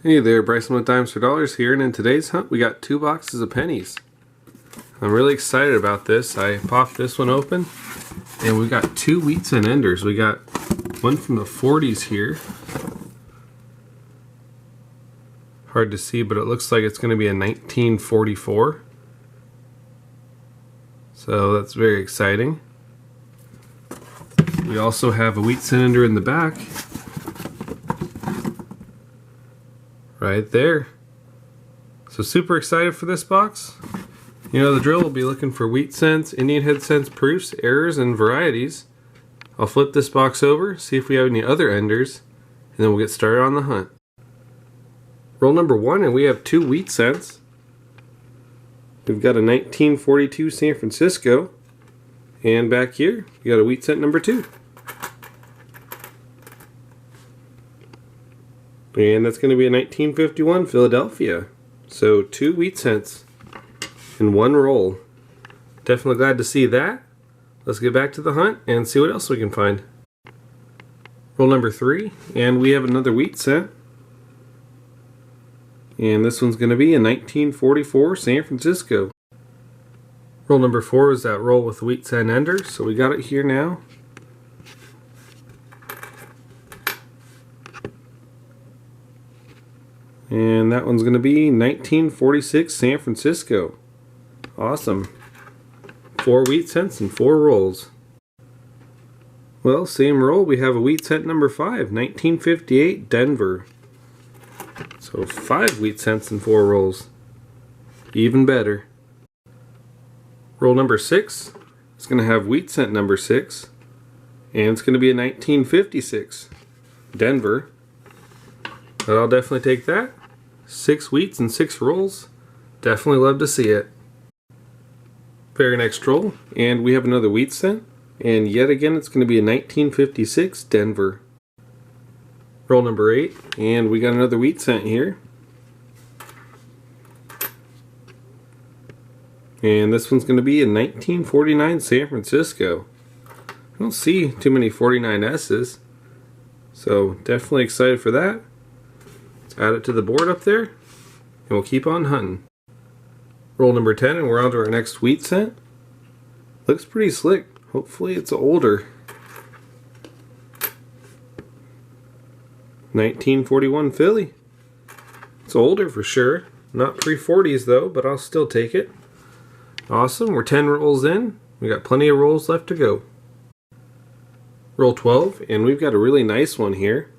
Hey there, Bryson with Dimes for Dollars here, and in today's hunt we got 2 boxes of pennies. I'm really excited about this. I popped this one open and we got 2 wheats and enders. We got one from the 40s here. Hard to see, but it looks like it's going to be a 1944. So that's very exciting. We also have a wheat cylinder in the back. Right there. So super excited for this box. You know the drill, we'll be looking for wheat cents, Indian head cents, proofs, errors, and varieties. I'll flip this box over, see if we have any other enders, and then we'll get started on the hunt. Roll number 1, and we have 2 wheat cents. We've got a 1942 San Francisco, and back here we got a wheat cent number 2. And that's going to be a 1951 Philadelphia. So 2 wheat cents in one roll. Definitely glad to see that. Let's get back to the hunt and see what else we can find. Roll number 3, and we have another wheat cent. And this one's going to be a 1944 San Francisco. Roll number 4 is that roll with wheat cent enders. So we got it here now. And that one's going to be 1946 San Francisco. Awesome. 4 wheat cents and 4 rolls. Well, same roll, we have a wheat cent number 5, 1958 Denver. So 5 wheat cents and 4 rolls. Even better. Roll number 6 is going to have wheat cent number 6. And it's going to be a 1956 Denver. But I'll definitely take that. 6 wheats and 6 rolls. Definitely love to see it. Very next roll, and we have another wheat cent, and yet again it's going to be a 1956 Denver. Roll number 8, and we got another wheat cent here. And this one's going to be a 1949 San Francisco. I don't see too many 49S's, so definitely excited for that. Add it to the board up there, and we'll keep on hunting. Roll number 10, and we're on to our next wheat cent. Looks pretty slick. Hopefully it's older. 1941 Philly. It's older for sure. Not pre-40s though, but I'll still take it. Awesome, we're 10 rolls in. We got plenty of rolls left to go. Roll 12, and we've got a really nice one here.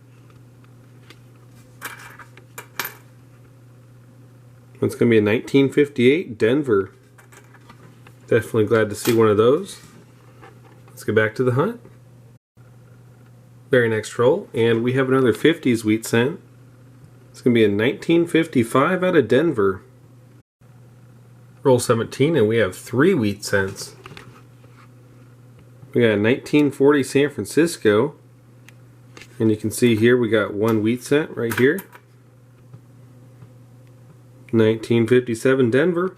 It's going to be a 1958 Denver. Definitely glad to see one of those. Let's get back to the hunt. Very next roll, and we have another 50s wheat cent. It's going to be a 1955 out of Denver. Roll 17, and we have 3 wheat cents. We got a 1940 San Francisco, and you can see here we got 1 wheat cent right here. 1957 Denver,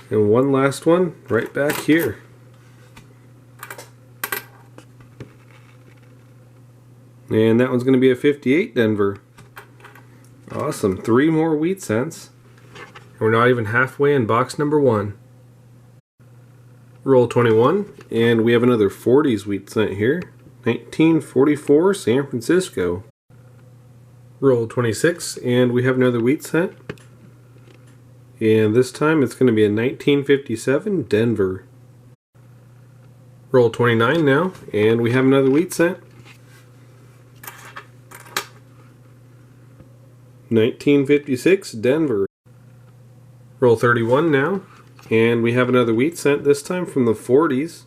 and one last one right back here. And that one's going to be a 58 Denver. Awesome, 3 more wheat cents. And we're not even halfway in box number 1. Roll 21, and we have another 40s wheat cent here. 1944 San Francisco. Roll 26, and we have another wheat cent. And this time it's going to be a 1957 Denver. Roll 29 now, and we have another wheat cent. 1956 Denver. Roll 31 now, and we have another wheat cent, this time from the 40s.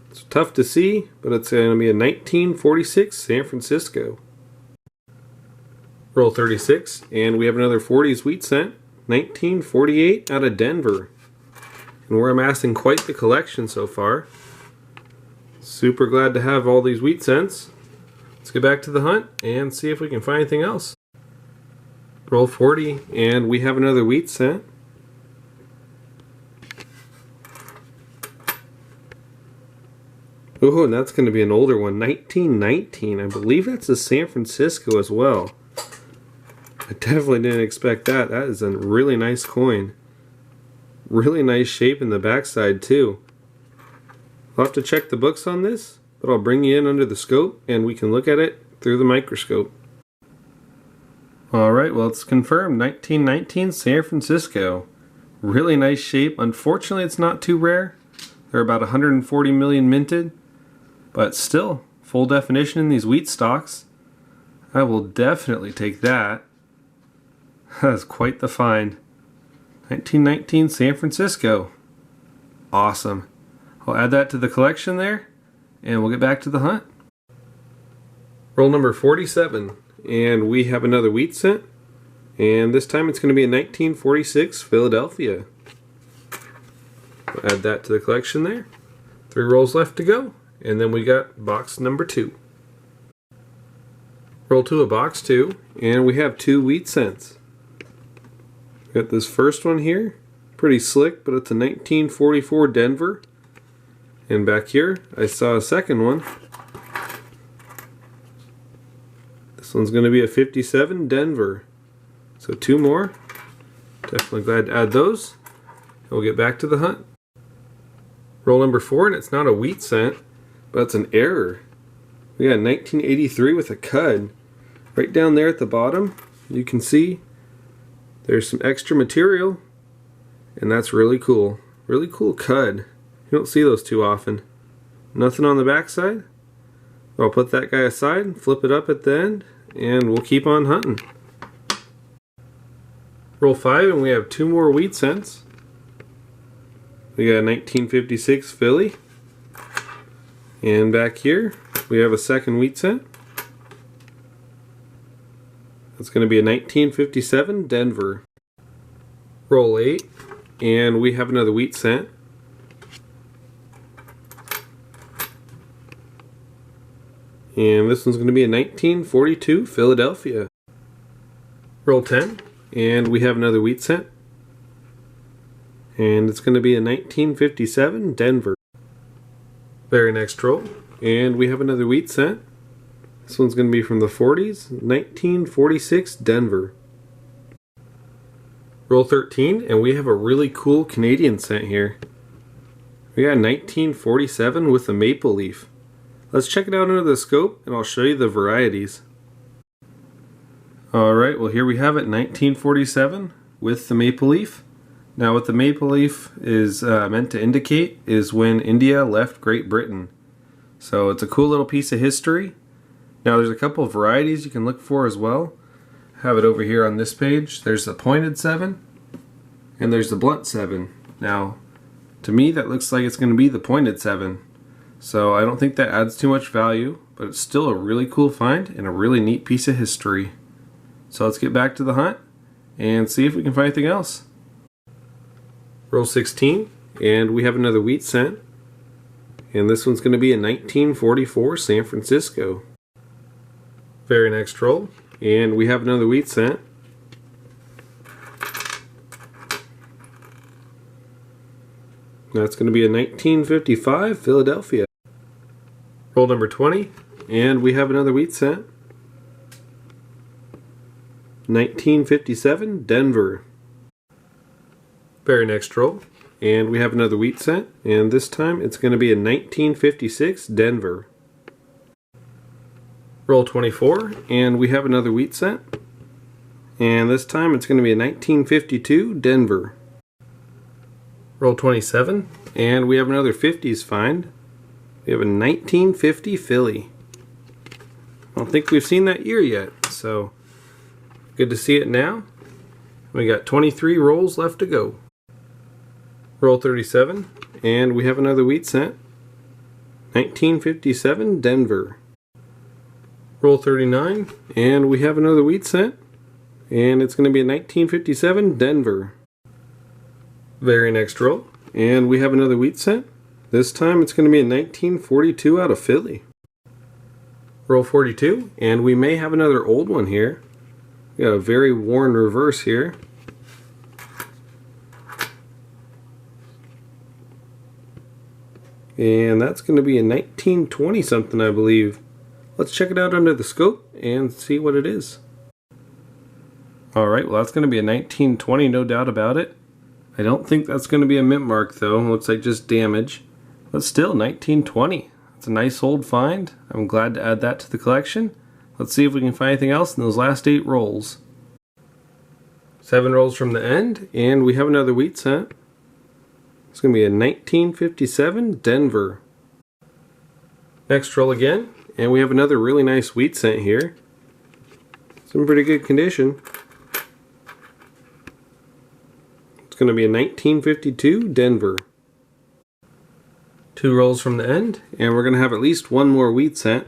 It's tough to see, but it's going to be a 1946 San Francisco. Roll 36, and we have another 40s wheat cent, 1948 out of Denver. And we're amassing quite the collection so far. Super glad to have all these wheat cents. Let's get back to the hunt and see if we can find anything else. Roll 40, and we have another wheat cent. Oh, and that's going to be an older one, 1919. I believe that's a San Francisco as well. I definitely didn't expect that. That is a really nice coin. Really nice shape in the backside too. I'll have to check the books on this, but I'll bring you in under the scope and we can look at it through the microscope. Alright, well, it's confirmed. 1919 San Francisco. Really nice shape. Unfortunately, it's not too rare. There are about 140 million minted, but still, full definition in these wheat stocks. I will definitely take that. That's quite the find. 1919 San Francisco. Awesome. I'll add that to the collection there, and we'll get back to the hunt. Roll number 47, and we have another wheat cent, and this time it's going to be a 1946 Philadelphia. We'll add that to the collection there. 3 rolls left to go, and then we got box number 2. Roll 2 of box 2, and we have 2 wheat cents. Got this first one here, pretty slick, but it's a 1944 Denver. And back here, I saw a second one. This one's going to be a 57 Denver. So 2 more. Definitely glad to add those. And we'll get back to the hunt. Roll number 4, and it's not a wheat cent, but it's an error. We got 1983 with a cud. Right down there at the bottom, you can see there's some extra material, and that's really cool. Really cool cud. You don't see those too often. Nothing on the backside. I'll put that guy aside, flip it up at the end, and we'll keep on hunting. Roll 5, and we have 2 more wheat cents. We got a 1956 Philly. And back here, we have a second wheat cent. That's going to be a 1957 Denver. Roll 8, and we have another wheat cent. And this one's going to be a 1942 Philadelphia. Roll 10, and we have another wheat cent. And it's going to be a 1957 Denver. Very next roll, and we have another wheat cent. This one's going to be from the 40s, 1946 Denver. Roll 13, and we have a really cool Canadian cent here. We got 1947 with a maple leaf. Let's check it out under the scope, and I'll show you the varieties. Alright, well here we have it, 1947 with the maple leaf. Now what the maple leaf is meant to indicate is when India left Great Britain. So it's a cool little piece of history. Now there's a couple of varieties you can look for as well. Have it over here on this page. There's the pointed 7 and there's the blunt 7. Now to me that looks like it's going to be the pointed 7. So I don't think that adds too much value, but it's still a really cool find and a really neat piece of history. So let's get back to the hunt and see if we can find anything else. Roll 16, and we have another wheat cent. And this one's going to be a 1944 San Francisco. Very next roll, and we have another wheat cent. That's going to be a 1955 Philadelphia. Roll number 20, and we have another wheat cent. 1957 Denver. Very next roll, and we have another wheat cent, and this time it's going to be a 1956 Denver. Roll 24, and we have another wheat cent, and this time it's going to be a 1952 Denver. Roll 27, and we have another 50s find. We have a 1950 Philly. I don't think we've seen that year yet, so good to see it now. We got 23 rolls left to go. Roll 37, and we have another wheat cent. 1957 Denver. Roll 39, and we have another wheat cent. And it's going to be a 1957 Denver. Very next roll, and we have another wheat cent. This time it's going to be a 1942 out of Philly. Roll 42, and we may have another old one here. We got a very worn reverse here. And that's going to be a 1920 something, I believe. Let's check it out under the scope and see what it is. Alright, well that's going to be a 1920, no doubt about it. I don't think that's going to be a mint mark though. It looks like just damage. But still, 1920. It's a nice old find. I'm glad to add that to the collection. Let's see if we can find anything else in those last 8 rolls. 7 rolls from the end, and we have another wheat cent. It's going to be a 1957 Denver. Next roll again, and we have another really nice wheat cent here. It's in pretty good condition. It's going to be a 1952 Denver. 2 rolls from the end, and we're going to have at least one more wheat cent.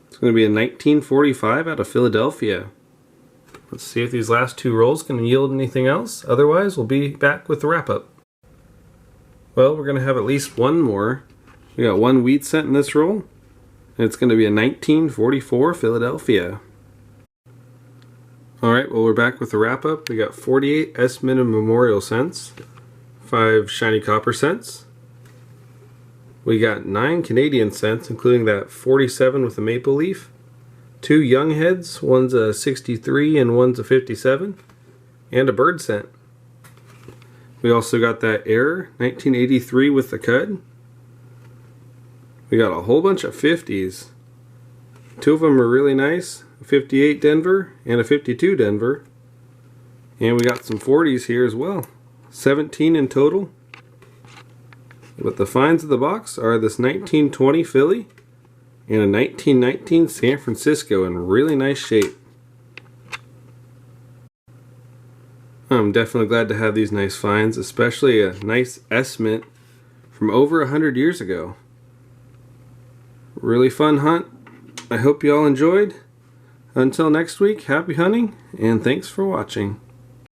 It's going to be a 1945 out of Philadelphia. Let's see if these last 2 rolls can yield anything else. Otherwise, we'll be back with the wrap-up. Well, we're going to have at least one more. We got 1 wheat cent in this roll, and it's going to be a 1944 Philadelphia. Alright, well we're back with the wrap-up. We got 48 S-Mint Memorial cents, 5 shiny copper cents. We got 9 Canadian cents, including that 47 with a maple leaf. 2 young heads, one's a 63 and one's a 57. And a bird cent. We also got that error, 1983 with the cud. We got a whole bunch of 50s. 2 of them are really nice. A 58 Denver and a 52 Denver. And we got some 40s here as well. 17 in total. But the finds of the box are this 1920 Philly and a 1919 San Francisco in really nice shape. I'm definitely glad to have these nice finds, especially a nice S-Mint from over 100 years ago. Really fun hunt. I hope you all enjoyed. Until next week, happy hunting, and thanks for watching.